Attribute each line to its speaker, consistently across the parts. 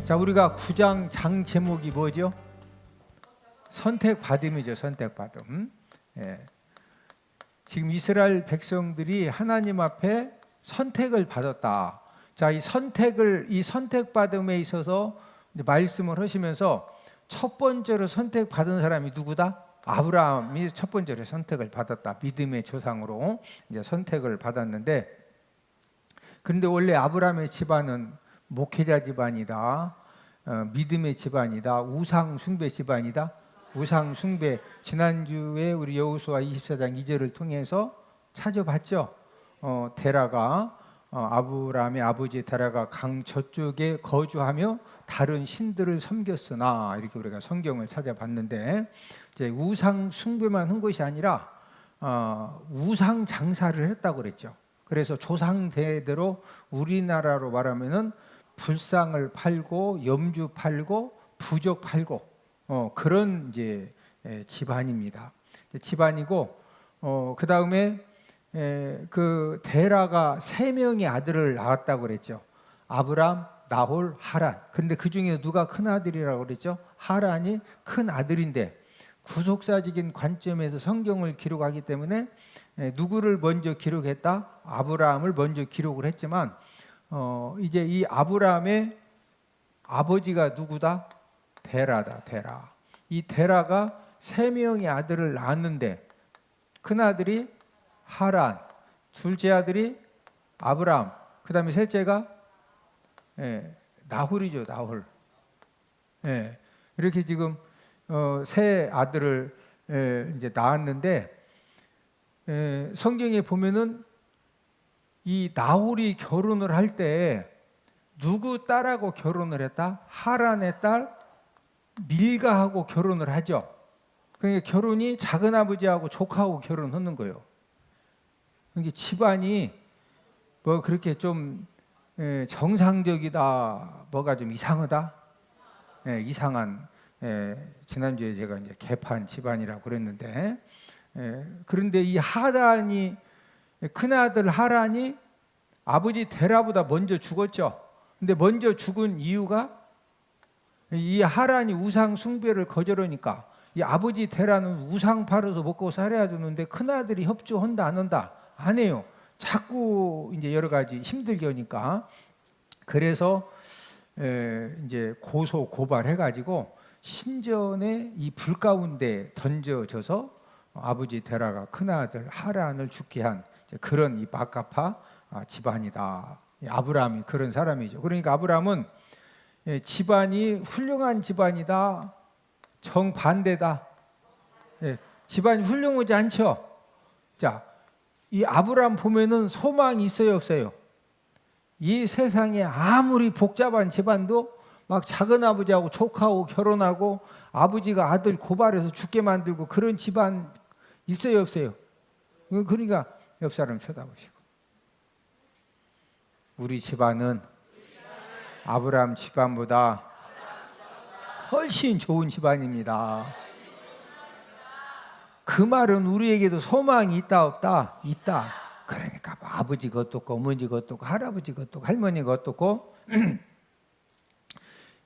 Speaker 1: 자, 우리가 9장 장 제목이 뭐죠? 선택받음이죠. 선택받음. 예. 지금 이스라엘 백성들이 하나님 앞에 선택을 받았다. 자, 이 선택받음에 있어서 말씀을 하시면서 첫 번째로 선택받은 사람이 누구다? 아브라함이 첫 번째로 선택을 받았다. 믿음의 조상으로 이제 선택을 받았는데, 그런데 원래 아브라함의 집안은 목회자 집안이다. 믿음의 집안이다. 우상 숭배 집안이다. 우상 숭배. 지난주에 우리 여호수아 24장 2절을 통해서 찾아봤죠. 데라가 아브라함의 아버지 데라가 강 저쪽에 거주하며 다른 신들을 섬겼으나, 이렇게 우리가 성경을 찾아봤는데, 이제 우상 숭배만 한 것이 아니라 우상 장사를 했다고 그랬죠. 그래서 조상대대로 우리나라로 말하면은 불상을 팔고 염주 팔고 부적 팔고 그런 이제 집안입니다. 집안이고, 그 다음에 그 데라가 3명의 아들을 낳았다고 그랬죠. 아브람, 나홀, 하란. 그런데 그 중에 누가 큰 아들이라고 그랬죠? 하란이 큰 아들인데, 구속사적인 관점에서 성경을 기록하기 때문에 누구를 먼저 기록했다? 아브라함을 먼저 기록을 했지만, 이제 이 아브라함의 아버지가 누구다? 데라다. 데라. 이 데라가 3명의 아들을 낳았는데, 큰 아들이 하란, 둘째 아들이 아브라함, 그 다음에 셋째가 나홀이죠. 나홀. 이렇게 지금 세 아들을 이제 낳았는데, 성경에 보면은 이 나홀이 결혼을 할 때 누구 딸하고 결혼을 했다? 하란의 딸 밀가하고 결혼을 하죠. 그러니까 결혼이 작은 아버지하고 조카하고 결혼하는 거예요. 그러니까 집안이 뭐 그렇게 좀 정상적이다, 뭐가 좀 이상하다, 이상한, 지난주에 제가 이제 개판 집안이라고 그랬는데, 그런데 이 하란이, 큰아들 하란이 아버지 데라보다 먼저 죽었죠. 근데 먼저 죽은 이유가, 이 하란이 우상 숭배를 거절하니까 이 아버지 데라는 우상 팔아서 먹고 살아야 되는데 큰아들이 협조한다 안 한다? 안 해요. 자꾸 이제 여러 가지 힘들게 하니까. 그래서 이제 고발해가지고 신전에 이 불 가운데 던져져서 아버지 데라가 큰아들 하란을 죽게 한 그런 이 마카파 집안이다. 아브라함이 그런 사람이죠. 그러니까 아브라함은 집안이 훌륭한 집안이다, 정반대다. 집안이 훌륭하지 않죠. 자, 이 아브라함 보면은 소망이 있어요, 없어요? 이 세상에 아무리 복잡한 집안도 막 작은 아버지하고 조카하고 결혼하고 아버지가 아들 고발해서 죽게 만들고 그런 집안 있어요, 없어요? 그러니까 옆 사람 쳐다보시고, 우리 집안은 아브라함 집안보다 훨씬 좋은 집안입니다. 그 말은 우리에게도 소망이 있다 없다? 있다. 그러니까 뭐 아버지가 어떻고 어머니가 어떻고 할아버지가 어떻고 할머니가 어떻고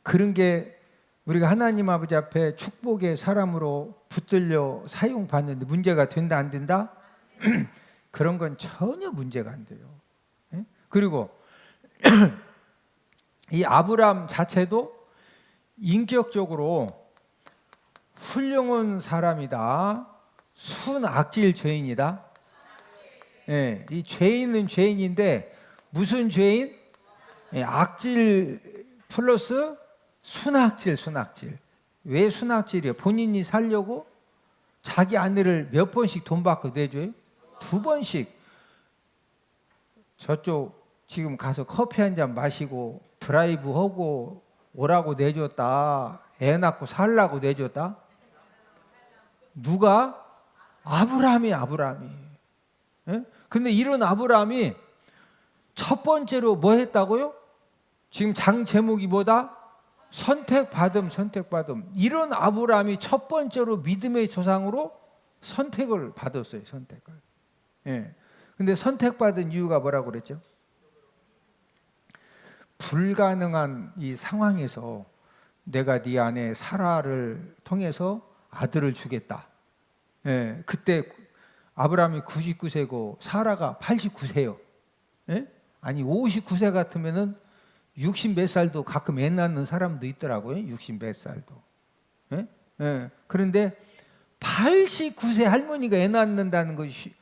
Speaker 1: 그런 게 우리가 하나님 아버지 앞에 축복의 사람으로 붙들려 사용받는데 문제가 된다 안 된다? 그런 건 전혀 문제가 안 돼요. 그리고 이 아브라함 자체도 인격적으로 훌륭한 사람이다. 순악질 죄인이다. 이 죄인은 죄인인데 무슨 죄인? 악질 플러스 순악질. 왜 순악질이에요? 본인이 살려고 자기 아내를 몇 번씩 돈 받고 내줘요? 2번씩. 저쪽 지금 가서 커피 한 잔 마시고 드라이브 하고 오라고 내줬다. 애 낳고 살라고 내줬다. 누가? 아브라함이. 근데 이런 아브라함이 첫 번째로 뭐 했다고요? 지금 장 제목이 뭐다? 선택받음. 이런 아브라함이 첫 번째로 믿음의 조상으로 선택을 받았어요. 선택을. 근데 선택받은 이유가 뭐라고 그랬죠? 불가능한 이 상황에서 내가 네 안에 사라를 통해서 아들을 주겠다. 예, 그때 아브라함이 99세고 사라가 89세요. 예? 아니 59세 같으면은 60 몇 살도 가끔 애 낳는 사람도 있더라고요. 60 몇 살도. 예? 예. 그런데 89세 할머니가 애 낳는다는 것이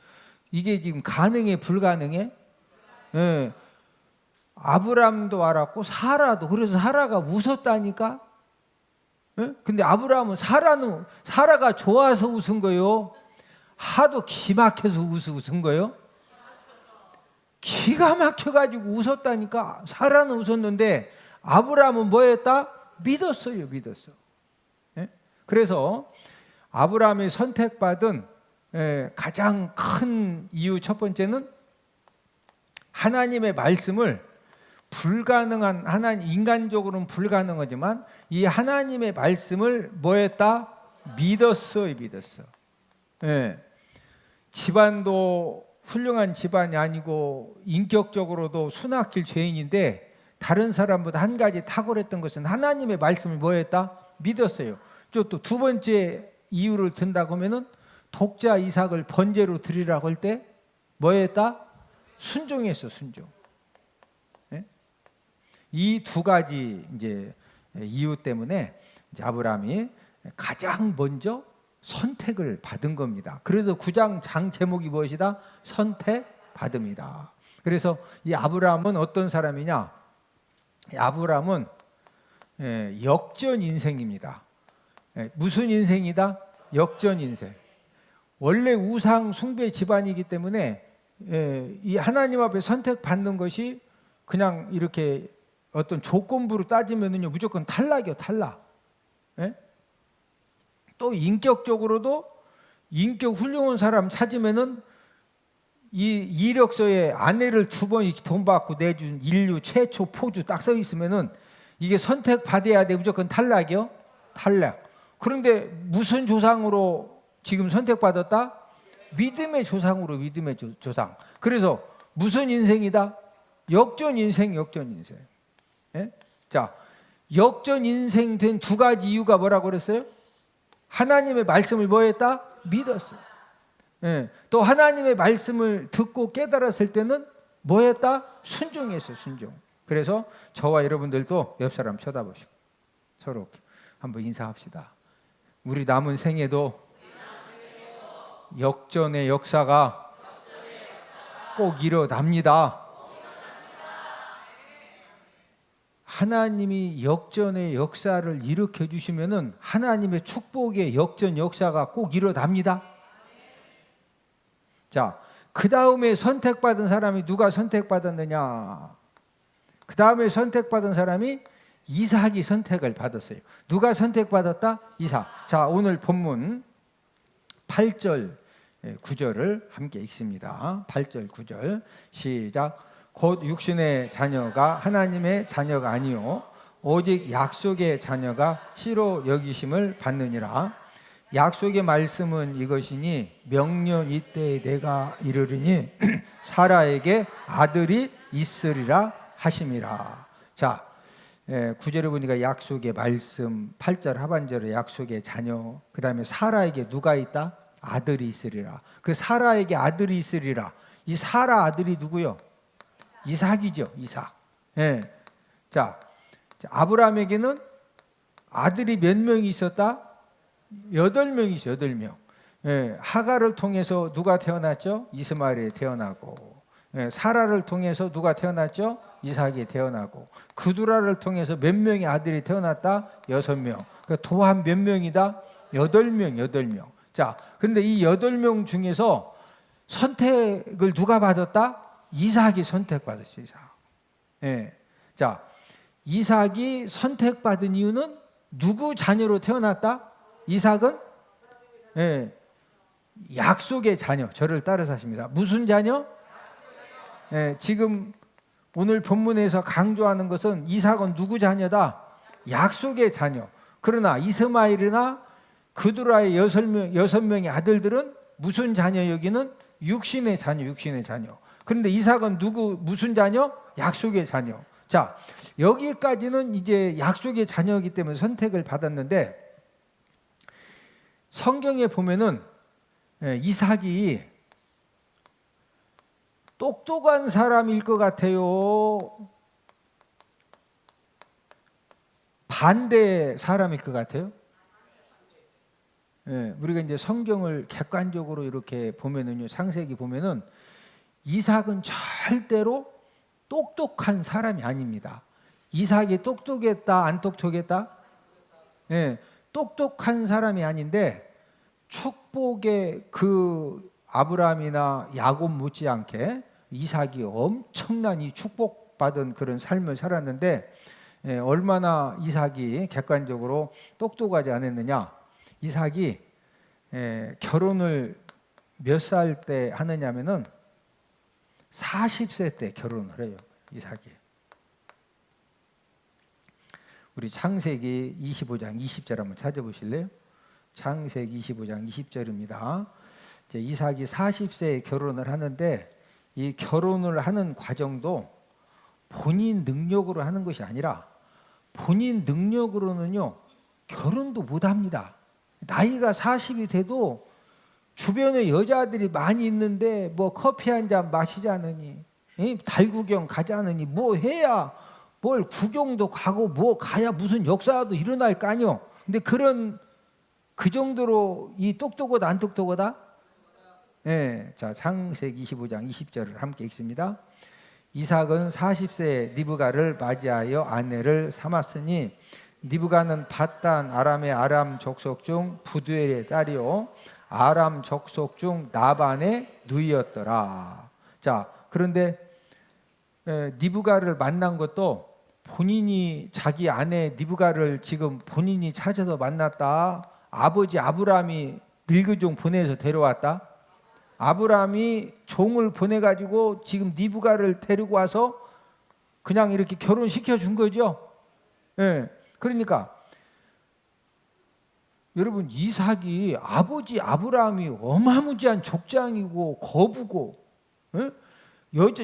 Speaker 1: 이게 지금 가능해 불가능해? 예. 아브라함도 알았고 사라도. 그래서 사라가 웃었다니까. 예? 근데 아브라함은 사라가 좋아서 웃은 거요. 하도 기막혀서 웃은 거요. 기가 막혀가지고 웃었다니까. 사라는 웃었는데 아브라함은 뭐했다? 믿었어요. 믿었어. 예? 그래서 아브라함이 선택받은 가장 큰 이유 첫 번째는 하나님의 말씀을 불가능한 하나님 인간적으로는 불가능하지만 이 하나님의 말씀을 뭐했다? 믿었어요. 믿었어. 예. 집안도 훌륭한 집안이 아니고 인격적으로도 순학질 죄인인데 다른 사람보다 한 가지 탁월했던 것은 하나님의 말씀을 뭐했다? 믿었어요. 또 두 번째 이유를 든다고 하면은 독자 이삭을 번제로 드리라고 할 때 뭐했다? 순종했어. 순종. 예? 이 두 가지 이제 이유 때문에 이제 아브라함이 가장 먼저 선택을 받은 겁니다. 그래서 9장 장 제목이 무엇이다? 선택받음이다. 그래서 이 아브라함은 어떤 사람이냐? 이 아브라함은 역전 인생입니다. 무슨 인생이다? 역전 인생. 원래 우상 숭배 집안이기 때문에 이 하나님 앞에 선택받는 것이 그냥 이렇게 어떤 조건부로 따지면은요 무조건 탈락이요. 탈락. 또 인격적으로도 인격 훌륭한 사람 찾으면은 이 이력서에 아내를 2번 돈 받고 내준 인류 최초 포주 딱 써 있으면은 이게 선택받아야 돼. 무조건 탈락이요. 탈락. 그런데 무슨 조상으로 지금 선택받았다? 믿음의 조상으로. 믿음의 조상. 그래서 무슨 인생이다? 역전 인생. 역전 인생. 예? 자, 역전 인생 된 두 가지 이유가 뭐라고 그랬어요? 하나님의 말씀을 뭐했다? 믿었어요. 예. 또 하나님의 말씀을 듣고 깨달았을 때는 뭐했다? 순종했어요. 순종. 그래서 저와 여러분들도 옆 사람 쳐다보시고 서로 한번 인사합시다. 우리 남은 생에도 역전의 역사가 꼭 일어납니다. 하나님이 역전의 역사를 일으켜 주시면은 하나님의 축복의 역전 역사가 꼭 일어납니다. 자, 그 다음에 선택받은 사람이 누가 선택받았느냐? 그 다음에 선택받은 사람이 이삭이 선택을 받았어요. 누가 선택받았다? 이삭. 자, 오늘 본문 8절 9절을 함께 읽습니다. 8절 9절 시작. 곧 육신의 자녀가 하나님의 자녀가 아니요 오직 약속의 자녀가 씨로 여기심을 받느니라. 약속의 말씀은 이것이니 명년 이때에 내가 이르리니 사라에게 아들이 있으리라 하심이라. 자, 9절에 보니까 약속의 말씀, 8절 하반절에 약속의 자녀, 그 다음에 사라에게 누가 있다? 아들이 있으리라. 그 사라에게 아들이 있으리라. 이 사라 아들이 누구요? 이삭이죠. 이삭. 예. 자, 아브라함에게는 아들이 몇 명이 있었다? 8명이죠. 8명. 예. 하가를 통해서 누가 태어났죠? 이스마엘이 태어나고. 예. 사라를 통해서 누가 태어났죠? 이삭이 태어나고. 그두라를 통해서 몇 명의 아들이 태어났다? 6명. 그러니까 도합 몇 명이다? 8명. 8명. 자, 근데 이 8명 중에서 선택을 누가 받았다? 이삭이 선택받았어요. 이삭. 예. 자, 이삭이 선택받은 이유는 누구 자녀로 태어났다? 이삭은 약속의 자녀. 저를 따라서 하십니다. 무슨 자녀? 지금 오늘 본문에서 강조하는 것은 이삭은 누구 자녀다? 약속의 자녀. 그러나 이스마엘이나 그두라의 6명의 아들들은 무슨 자녀? 여기는 육신의 자녀. 육신의 자녀. 그런데 이삭은 무슨 자녀? 약속의 자녀. 자, 여기까지는 이제 약속의 자녀이기 때문에 선택을 받았는데 성경에 보면은 이삭이 똑똑한 사람일 것 같아요? 반대 사람일 것 같아요? 우리가 이제 성경을 객관적으로 이렇게 보면은요, 창세기 보면은 이삭은 절대로 똑똑한 사람이 아닙니다. 이삭이 똑똑했다, 안 똑똑했다? 똑똑한 사람이 아닌데 축복의 그 아브라함이나 야곱 못지않게 이삭이 엄청난 이 축복받은 그런 삶을 살았는데 얼마나 이삭이 객관적으로 똑똑하지 않았느냐. 이삭이 결혼을 몇 살 때 하느냐면은 40세 때 결혼을 해요. 이삭이. 우리 창세기 25장 20절 한번 찾아보실래요? 창세기 25장 20절입니다. 이삭이 40세에 결혼을 하는데 이 결혼을 하는 과정도 본인 능력으로 하는 것이 아니라 본인 능력으로는요 결혼도 못합니다. 나이가 40이 돼도 주변에 여자들이 많이 있는데 뭐 커피 한 잔 마시자느니 달구경 가자느니 뭐 해야 뭘 구경도 가고 뭐 가야 무슨 역사도 일어날 거 아니요. 근데 그 정도로 이 똑똑하다 안 똑똑하다? 자, 창세기 25장 20절을 함께 읽습니다. 이삭은 40세에 리브가를 맞이하여 아내를 삼았으니 리브가는 밧단 아람의 아람 족속 중 부두엘의 딸이요 아람 족속 중 나반의 누이였더라. 자, 그런데 리브가를 만난 것도 본인이 자기 아내 리브가를 지금 본인이 찾아서 만났다. 아버지 아브라함이 밀그종 보내서 데려왔다. 아브라함이 종을 보내가지고 지금 리브가를 데리고 와서 그냥 이렇게 결혼시켜 준 거죠. 그러니까 여러분 이삭이 아버지 아브라함이 어마무지한 족장이고 거부고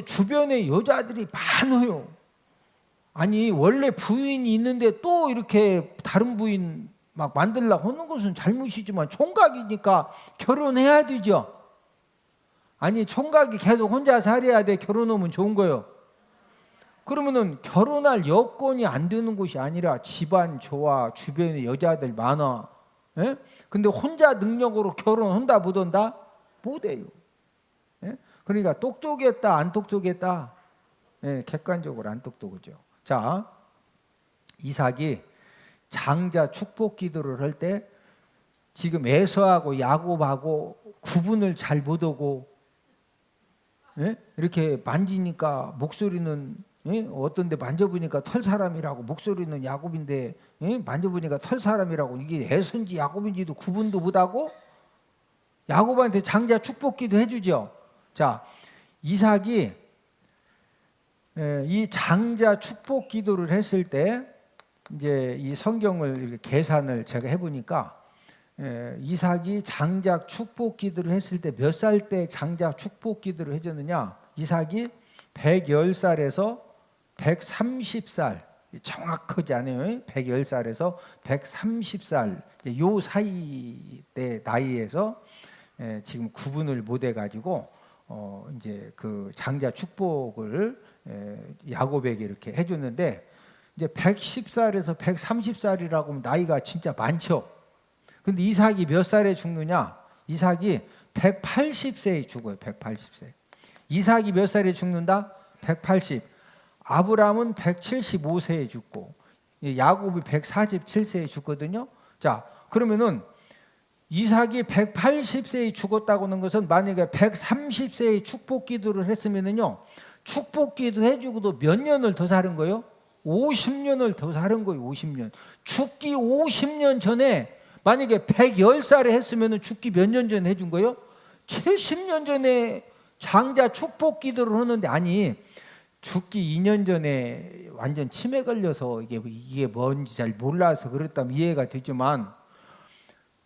Speaker 1: 주변에 여자들이 많아요. 아니 원래 부인이 있는데 또 이렇게 다른 부인 막 만들려고 하는 것은 잘못이지만 총각이니까 결혼해야 되죠. 아니 총각이 계속 혼자 살아야 돼. 결혼하면 좋은 거예요. 그러면은 결혼할 여건이 안 되는 곳이 아니라 집안 좋아, 주변에 여자들 많아. 근데 혼자 능력으로 결혼한다 못한다? 못해요. 그러니까 똑똑했다 안 똑똑했다? 객관적으로 안 똑똑하죠. 자, 이삭이 장자 축복 기도를 할 때 지금 에서하고 야곱하고 구분을 잘 못하고 이렇게 만지니까 목소리는 어떤 데 만져보니까 털 사람이라고 목소리는 야곱인데 만져보니까 털 사람이라고 이게 에서인지 야곱인지도 구분도 못하고 야곱한테 장자 축복 기도 해주죠. 자, 이삭이 이 장자 축복 기도를 했을 때 이제 이 성경을 이렇게 계산을 제가 해보니까 이삭이 장자 축복 기도를 했을 때 몇 살 때 장자 축복 기도를 해줬느냐? 이삭이 110살에서 130살 정확하지 않아요. 110살에서 130살 요 사이 때 나이에서 지금 구분을 못 해가지고 이제 그 장자 축복을 야곱에게 이렇게 해줬는데 이제 110살에서 130살이라고 하면 나이가 진짜 많죠. 근데 이삭이 몇 살에 죽느냐? 이삭이 180세에 죽어요. 180세. 이삭이 몇 살에 죽는다? 180. 아브라함은 175세에 죽고 야곱이 147세에 죽거든요. 자, 그러면은 이삭이 180세에 죽었다고 하는 것은 만약에 130세에 축복 기도를 했으면은요. 축복 기도 해주고도 몇 년을 더 사는 거예요? 50년을 더 사는 거예요. 50년. 죽기 50년 전에 만약에 110살에 했으면 죽기 몇 년 전에 해준 거예요? 70년 전에 장자 축복 기도를 하는데 아니 죽기 2년 전에 완전 치매 걸려서 이게 뭔지 잘 몰라서 그랬다면 이해가 되지만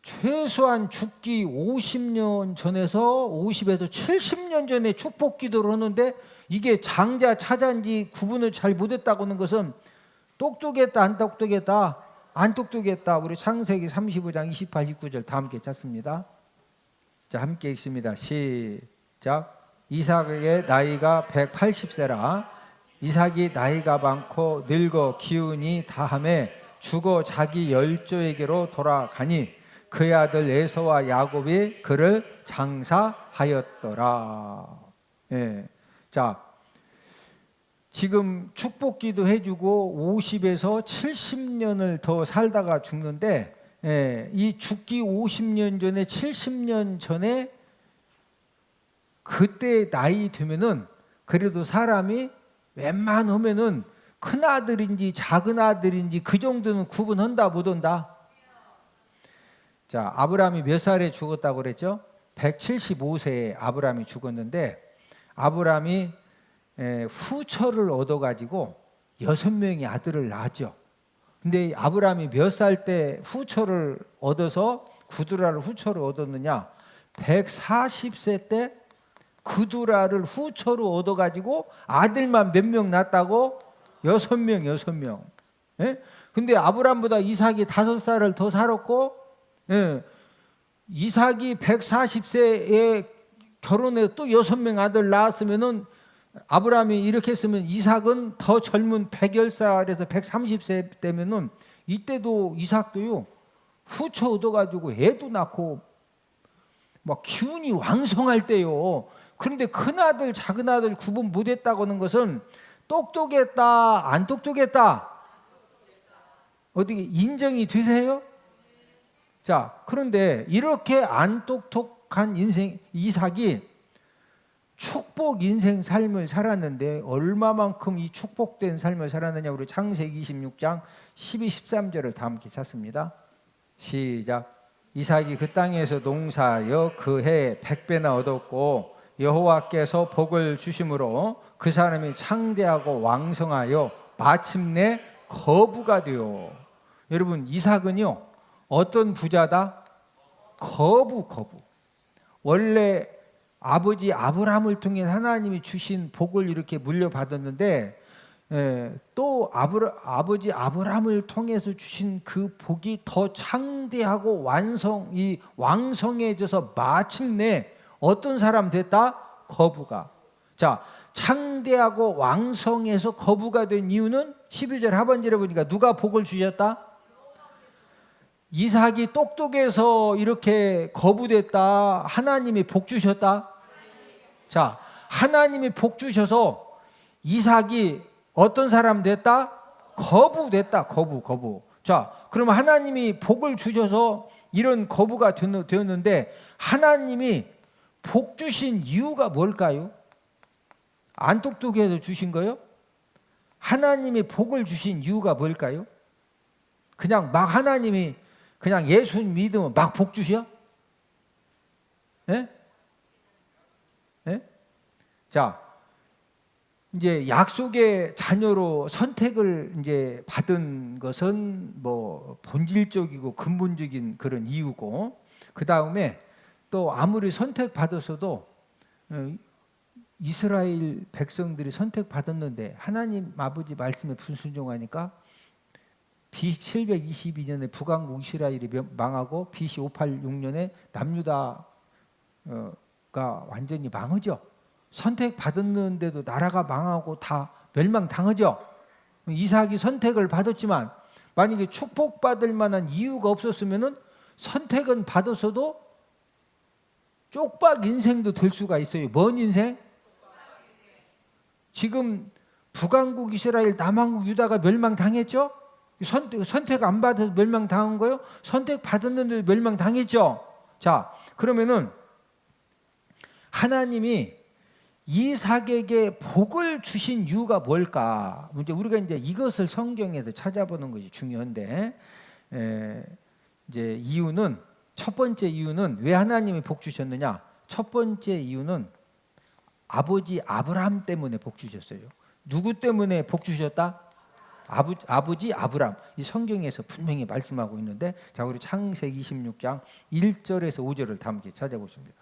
Speaker 1: 최소한 죽기 50년 전에서 50에서 70년 전에 축복 기도를 하는데 이게 장자 차자인지 구분을 잘 못했다고 하는 것은 똑똑했다 안 똑똑했다? 안 똑똑했다. 우리 창세기 35장 28, 29절 다 함께 찾습니다. 자, 함께 읽습니다. 시작. 이삭의 나이가 180세라. 이삭이 나이가 많고 늙어 기운이 다함에 죽어 자기 열조에게로 돌아가니 그의 아들 에서와 야곱이 그를 장사하였더라. 예. 자, 지금 축복기도 해주고 50에서 70년을 더 살다가 죽는데, 예, 이 죽기 50년 전에 70년 전에 그때 나이 되면은 그래도 사람이 웬만하면은 큰 아들인지 작은 아들인지 그 정도는 구분한다 못 한다. 자, 아브라함이 몇 살에 죽었다고 그랬죠? 175세에 아브라함이 죽었는데 아브라함이 후처를 얻어가지고 6명의 아들을 낳았죠. 근데 아브라함이 몇 살 때 후처를 얻어서 구두라를 후처를 얻었느냐? 140세 때 구두라를 후처로 얻어가지고 아들만 몇 명 낳았다고? 6명. 예? 근데 아브라함보다 이삭이 5살을 더 살았고, 예, 이삭이 140세에 결혼해서 또 6명 아들 낳았으면은 아브라함이 이렇게 했으면 이삭은 더 젊은 110살에서 130세 되면은 이때도 이삭도요 후처 얻어가지고 애도 낳고 막 기운이 왕성할 때요. 그런데 큰 아들 작은 아들 구분 못했다고 하는 것은 똑똑했다 안 똑똑했다? 어떻게 인정이 되세요? 자, 그런데 이렇게 안 똑똑한 인생 이삭이 축복 인생 삶을 살았는데 얼마만큼 이 축복된 삶을 살았느냐? 우리 창세기 26장 12, 13절을 다 함께 찾습니다. 시작. 이삭이 그 땅에서 농사하여 그 해에 100배나 얻었고 여호와께서 복을 주심으로 그 사람이 창대하고 왕성하여 마침내 거부가 되어. 여러분, 이삭은요 어떤 부자다? 거부. 원래 아버지 아브라함을 통해 하나님이 주신 복을 이렇게 물려받았는데, 또 아버지 아브라함을 통해서 주신 그 복이 더 창대하고 왕성해져서 마침내 어떤 사람 됐다? 거부가. 자, 창대하고 왕성해서 거부가 된 이유는 12절 하반절에 보니까 누가 복을 주셨다? 이삭이 똑똑해서 이렇게 거부됐다? 하나님이 복 주셨다? 자, 하나님이 복 주셔서 이삭이 어떤 사람 됐다? 거부됐다. 거부. 자, 그러면 하나님이 복을 주셔서 이런 거부가 되었는데 하나님이 복 주신 이유가 뭘까요? 안 똑똑해서 주신 거요? 하나님이 복을 주신 이유가 뭘까요? 그냥 막 하나님이 그냥 예수 믿으면 막 복 주셔? 예? 예? 자, 이제 약속의 자녀로 선택을 이제 받은 것은 뭐 본질적이고 근본적인 그런 이유고, 그 다음에 또 아무리 선택받았어도 이스라엘 백성들이 선택받았는데 하나님 아버지 말씀에 불순종하니까 BC 722년에 북왕국 이스라엘이 망하고 BC 586년에 남유다가 완전히 망하죠. 선택받았는데도 나라가 망하고 다 멸망당하죠. 이삭이 선택을 받았지만 만약에 축복받을 만한 이유가 없었으면 선택은 받았어도 쪽박 인생도 될 수가 있어요. 뭔 인생? 지금 북왕국 이스라엘, 남왕국 유다가 멸망당했죠? 선택 안 받아서 멸망당한 거요? 선택 받았는데 멸망당했죠? 자, 그러면은 하나님이 이삭에게 복을 주신 이유가 뭘까? 우리가 이제 이것을 성경에서 찾아보는 것이 중요한데, 이제 이유는, 첫 번째 이유는 왜 하나님이 복 주셨느냐? 첫 번째 이유는 아버지 아브라함 때문에 복 주셨어요. 누구 때문에 복 주셨다? 아버지 아브람. 이 성경에서 분명히 말씀하고 있는데, 자, 우리 창세기 26장 1절에서 5절을 다 함께 찾아보십니다.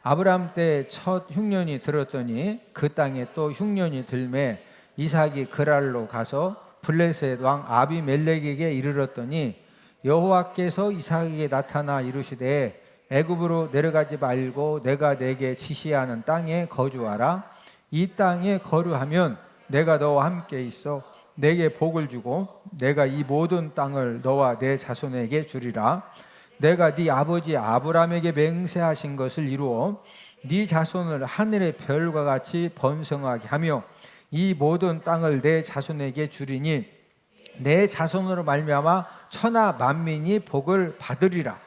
Speaker 1: 아브람 때 첫 흉년이 들었더니 그 땅에 또 흉년이 들매 이삭이 그랄로 가서 블레셋 왕 아비멜렉에게 이르렀더니 여호와께서 이삭에게 나타나 이르시되 애굽으로 내려가지 말고 내가 내게 지시하는 땅에 거주하라. 이 땅에 거류하면 내가 너와 함께 있어 내게 복을 주고 내가 이 모든 땅을 너와 내 자손에게 주리라. 내가 네 아버지 아브라함에게 맹세하신 것을 이루어 네 자손을 하늘의 별과 같이 번성하게 하며 이 모든 땅을 내 자손에게 주리니 내 자손으로 말미암아 천하 만민이 복을 받으리라.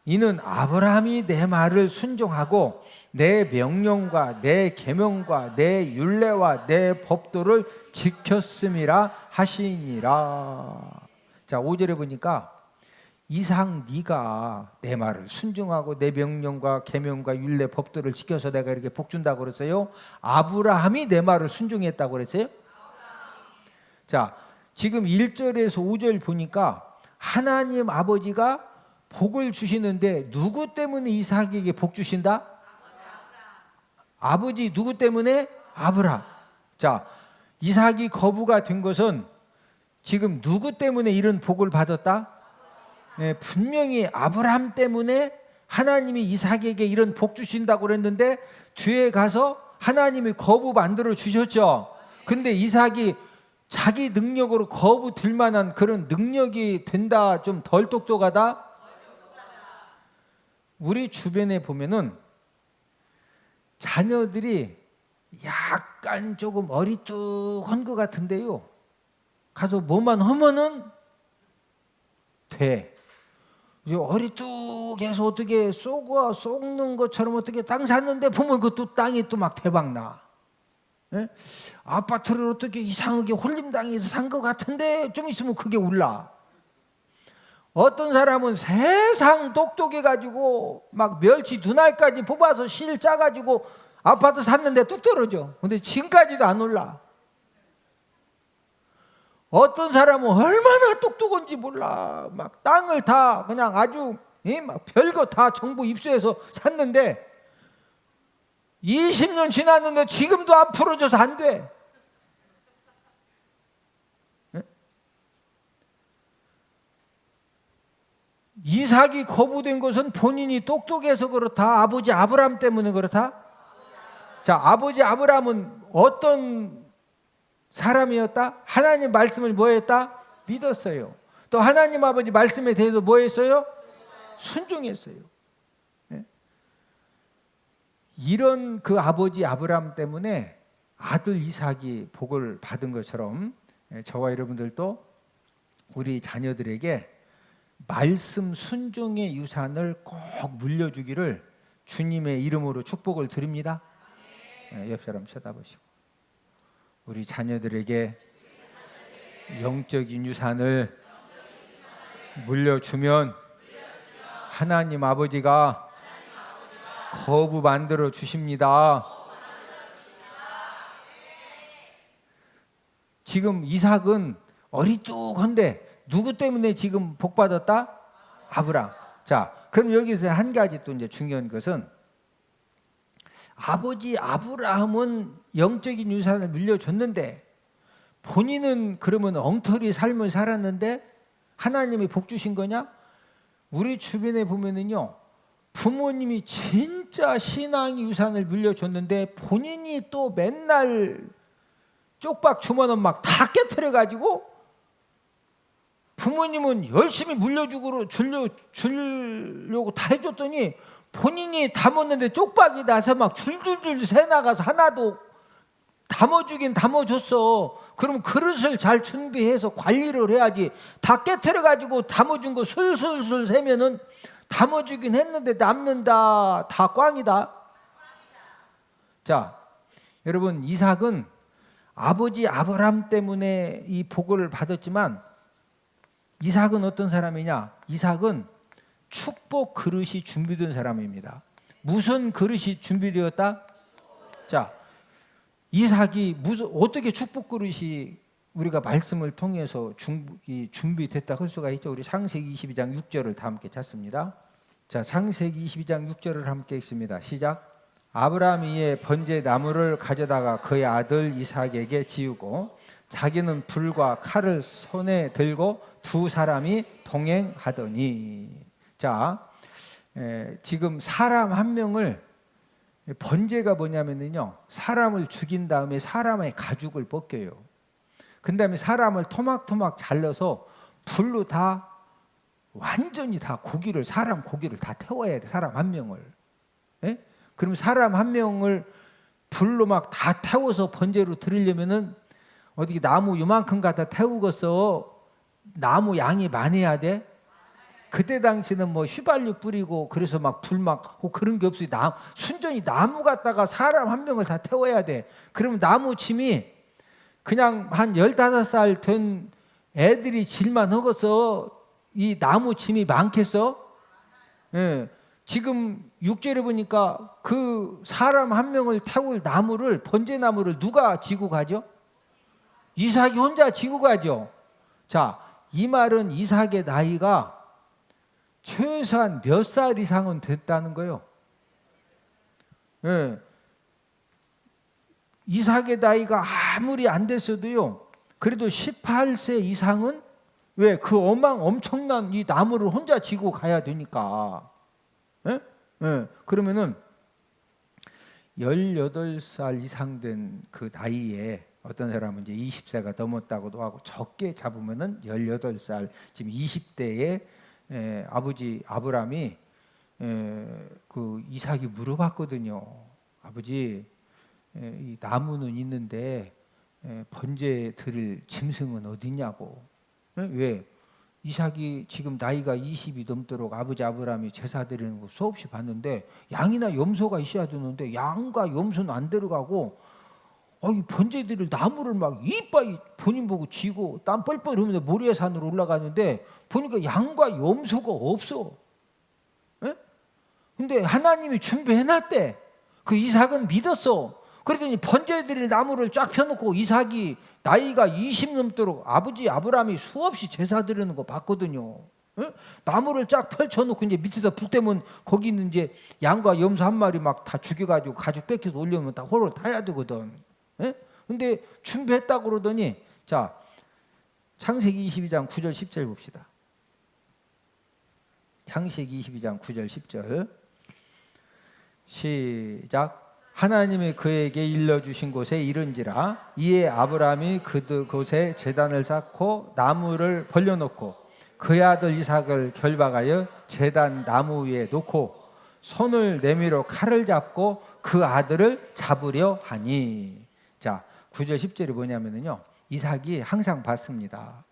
Speaker 1: 이는 아브라함이 내 말을 순종하고 내 명령과 내 계명과 내 율례와 내 법도를 지켰음이라 하시니라. 자, 5절에 보니까 이삭 네가 내 말을 순종하고 내 명령과 계명과 율례 법도를 지켜서 내가 이렇게 복 준다고 그랬어요? 아브라함이 내 말을 순종했다고 그랬어요? 자, 지금 1절에서 5절 보니까 하나님 아버지가 복을 주시는데 누구 때문에 이삭에게 복 주신다? 아버지 누구 때문에? 아브라함. 자, 이삭이 거부가 된 것은 지금 누구 때문에 이런 복을 받았다? 네, 분명히 아브라함 때문에 하나님이 이삭에게 이런 복 주신다고 그랬는데 뒤에 가서 하나님이 거부 만들어 주셨죠. 근데 이삭이 자기 능력으로 거부 될 만한 그런 능력이 된다, 좀 덜 똑똑하다? 우리 주변에 보면은 자녀들이 약간 조금 어리뚝한 것 같은데요, 가서 뭐만 하면은 돼. 어리뚝해서 어떻게 쏘는 것처럼 어떻게 땅 샀는데 보면 그것도 땅이 또 막 대박 나. 예? 아파트를 어떻게 이상하게 홀림당해서 산 것 같은데 좀 있으면 그게 올라. 어떤 사람은 세상 똑똑해가지고 막 멸치 눈알까지 뽑아서 실 짜가지고 아파트 샀는데 뚝 떨어져. 근데 지금까지도 안 올라. 어떤 사람은 얼마나 똑똑한지 몰라. 막 땅을 다 그냥 아주 막 별거 다 정부 입수해서 샀는데 20년 지났는데 지금도 안 풀어져서 안 돼. 이삭이 거부된 것은 본인이 똑똑해서 그렇다? 아버지 아브라함 때문에 그렇다? 자, 아버지 아브라함은 어떤 사람이었다? 하나님 말씀을 뭐 했다? 믿었어요. 또 하나님 아버지 말씀에 대해서 뭐 했어요? 순종했어요. 네? 이런 그 아버지 아브라함 때문에 아들 이삭이 복을 받은 것처럼 저와 여러분들도 우리 자녀들에게 말씀 순종의 유산을 꼭 물려주기를 주님의 이름으로 축복을 드립니다. 옆 사람 쳐다보시고 우리 자녀들에게 영적인 유산을 물려주면 하나님 아버지가 거부 만들어 주십니다. 지금 이삭은 어리뚝한데 누구 때문에 지금 복 받았다? 아브라함. 자, 그럼 여기서 한 가지 또 이제 중요한 것은 아버지 아브라함은 영적인 유산을 물려줬는데 본인은 그러면 엉터리 삶을 살았는데 하나님이 복 주신 거냐? 우리 주변에 보면은요, 부모님이 진짜 신앙 유산을 물려줬는데 본인이 또 맨날 쪽박 주머니 막 다 깨트려가지고 부모님은 열심히 물려주고 주려고 다 해줬더니 본인이 담았는데 쪽박이 나서 막 줄줄줄 새나가서 하나도 담아주긴 담아줬어. 그럼 그릇을 잘 준비해서 관리를 해야지. 다 깨트려가지고 담아준 거 술술술 세면은 담아주긴 했는데 남는다. 다 꽝이다. 자, 여러분, 이삭은 아버지 아브라함 때문에 이 복을 받았지만 이삭은 어떤 사람이냐? 이삭은 축복 그릇이 준비된 사람입니다. 무슨 그릇이 준비되었다? 자, 이삭이 어떻게 축복 그릇이 우리가 말씀을 통해서 준비됐다 할 수가 있죠. 우리 창세기 22장 6절을 다 함께 찾습니다. 자, 창세기 22장 6절을 함께 읽습니다. 시작. 아브라함이 이에 번제 나무를 가져다가 그의 아들 이삭에게 지우고 자기는 불과 칼을 손에 들고 두 사람이 동행하더니. 자, 지금 사람 한 명을, 번제가 뭐냐면요, 사람을 죽인 다음에 사람의 가죽을 벗겨요. 그 다음에 사람을 토막토막 잘라서 불로 다 완전히 다 사람 고기를 다 태워야 돼. 사람 한 명을. 예? 그럼 사람 한 명을 불로 막 다 태워서 번제로 드리려면은 어디 나무 요만큼 갖다 태우겠어. 나무 양이 많아야 돼. 그때 당시는 뭐 휘발유 뿌리고 그래서 막 불 막 그런 게 없어요. 순전히 나무 갖다가 사람 한 명을 다 태워야 돼. 그러면 나무 짐이 그냥 한 15살 된 애들이 질만 하고서 이 나무 짐이 많겠어? 예. 지금 6절에 보니까 그 사람 한 명을 태울 나무를, 번제나무를 누가 지고 가죠? 이삭이 혼자 지고 가죠. 자, 이 말은 이삭의 나이가 최소한 몇 살 이상은 됐다는 거예요. 예. 이삭의 나이가 아무리 안 됐어도요, 그래도 18세 이상은 왜 그 엄청난 이 나무를 혼자 지고 가야 되니까. 예? 예. 그러면은 18살 이상 된 그 나이에 어떤 사람은 이제 20세가 넘었다고도 하고, 적게 잡으면은 18살, 지금 20대에 아버지 아브라함이 그 이삭이 물어봤거든요. 아버지, 이 나무는 있는데 번제 드릴 짐승은 어디냐고. 왜? 이삭이 지금 나이가 20이 넘도록 아버지 아브라함이 제사 드리는 거 수없이 봤는데 양이나 염소가 있어야 되는데 양과 염소는 안 들어가고, 이 번제 드릴 나무를 막 이빠이 본인 보고 쥐고 땀 뻘뻘 흘리면서 모리아산으로 올라가는데 보니까 양과 염소가 없어. 근데 하나님이 준비해놨대. 그 이삭은 믿었어. 그러더니 번제 드릴 나무를 쫙 펴놓고, 이삭이 나이가 20 넘도록 아버지 아브라함이 수없이 제사 드리는 거 봤거든요. 나무를 쫙 펼쳐놓고 이제 밑에다 불 때면 거기 있는 이제 양과 염소 한 마리 막 다 죽여가지고 가죽 뺏겨서 올려면 다 호를 타야 되거든. 근데 준비했다고 그러더니, 자, 창세기 22장 9절 10절 봅시다. 창세기 22장 9절 10절 시작. 하나님이 그에게 일러주신 곳에 이른지라 이에 아브라함이 그곳에 제단을 쌓고 나무를 벌려놓고 그의 아들 이삭을 결박하여 제단 나무 위에 놓고 손을 내밀어 칼을 잡고 그 아들을 잡으려 하니. 자, 9절 10절이 뭐냐면요, 이삭이 항상 봤습니다.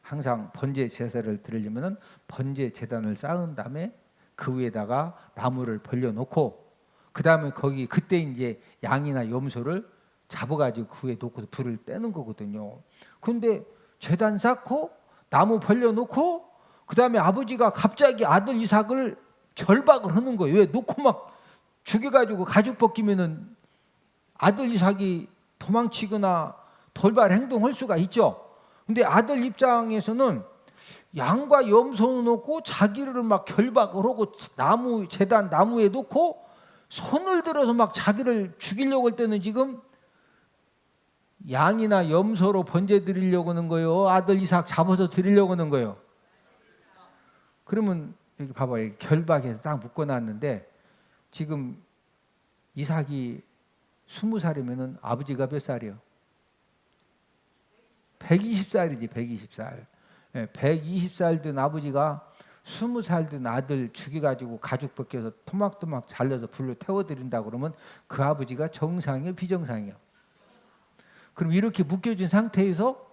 Speaker 1: 항상 번제 제사를 드리려면 번제 제단을 쌓은 다음에 그 위에다가 나무를 벌려놓고, 그 다음에 거기 그때 이제 양이나 염소를 잡아가지고 그 위에 놓고 불을 떼는 거거든요. 그런데 제단 쌓고 나무 벌려놓고 그 다음에 아버지가 갑자기 아들 이삭을 결박을 하는 거예요. 왜? 놓고 막 죽여가지고 가죽 벗기면은 아들 이삭이 도망치거나 돌발 행동할 수가 있죠. 근데 아들 입장에서는 양과 염소는 놓고 자기를 막 결박을 하고 제단 나무에 놓고 손을 들어서 막 자기를 죽이려고 할 때는 지금 양이나 염소로 번제 드리려고 하는 거예요? 아들 이삭 잡아서 드리려고 하는 거예요? 그러면 여기 봐봐요. 여기 결박해서 딱 묶어놨는데 지금 이삭이 20살이면 아버지가 몇 살이요? 120살이지, 120살. 120살 된 아버지가 20살 된 아들 죽여가지고 가죽 벗겨서 토막토막 잘라서 불로 태워드린다 그러면 그 아버지가 정상이에요, 비정상이에요? 그럼 이렇게 묶여진 상태에서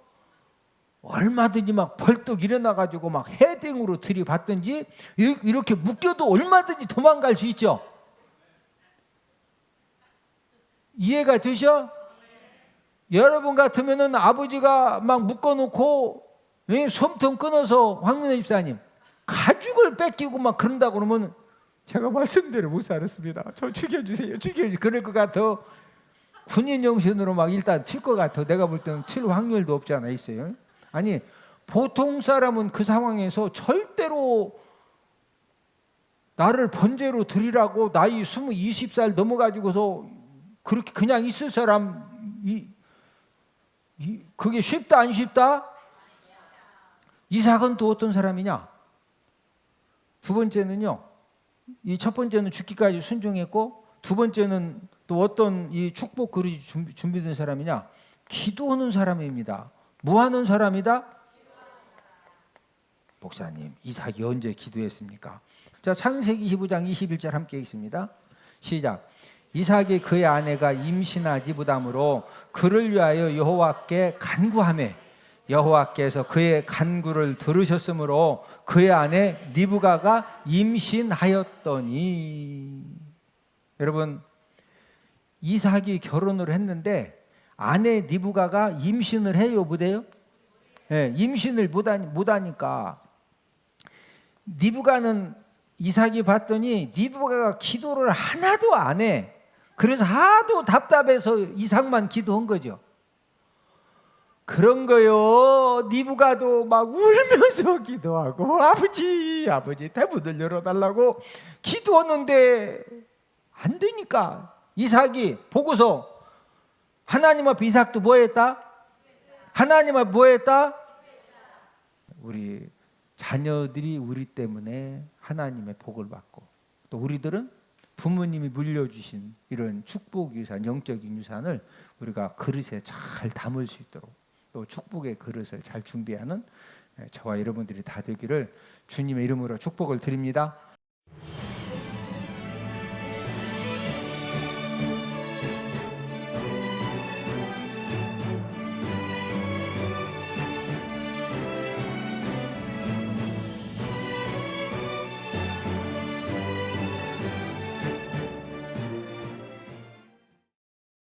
Speaker 1: 얼마든지 막 벌떡 일어나가지고 막 헤딩으로 들이받든지, 이렇게 묶여도 얼마든지 도망갈 수 있죠. 이해가 되셔? 여러분 같으면은 아버지가 막 묶어놓고 솜통 끊어서 황민호 집사님 가죽을 뺏기고 막 그런다 그러면 제가 말씀대로 못 살았습니다. 저 죽여주세요, 죽여주세요. 그럴 것 같아. 군인 정신으로 막 일단 칠 것 같아. 내가 볼 때는 칠 확률도 없지 않아 있어요. 아니 보통 사람은 그 상황에서 절대로 나를 번제로 드리라고 나이 20살 넘어가지고서 그렇게 그냥 있을 사람 그게 쉽다 안 쉽다? 이삭은 또 어떤 사람이냐? 두 번째는요. 이 첫 번째는 죽기까지 순종했고 두 번째는 또 어떤 이 축복 그릇이 준비된 사람이냐? 기도하는 사람입니다. 뭐 하는 사람이다? 목사님, 이삭이 언제 기도했습니까? 자, 창세기 25장 21절 함께 읽습니다. 시작. 이삭이 그의 아내가 임신하지 못함으로 그를 위하여 여호와께 간구하매 여호와께서 그의 간구를 들으셨으므로 그의 아내 리브가가 임신하였더니. 여러분, 이삭이 결혼을 했는데 아내 리브가가 임신을 해요, 못해요? 네, 임신을 못하니까 리브가는 이삭이 봤더니 리브가가 기도를 하나도 안 해. 그래서 하도 답답해서 이삭만 기도한 거죠. 그런 거요. 리브가도 막 울면서 기도하고 아버지 대문을 열어달라고 기도하는데 안 되니까 이삭이 보고서 하나님 앞에 이삭도 뭐 했다? 하나님 앞에 뭐 했다? 우리 자녀들이 우리 때문에 하나님의 복을 받고 또 우리들은 부모님이 물려주신 이런 축복 유산, 영적인 유산을 우리가 그릇에 잘 담을 수 있도록 또 축복의 그릇을 잘 준비하는 저와 여러분들이 다 되기를 주님의 이름으로 축복을 드립니다.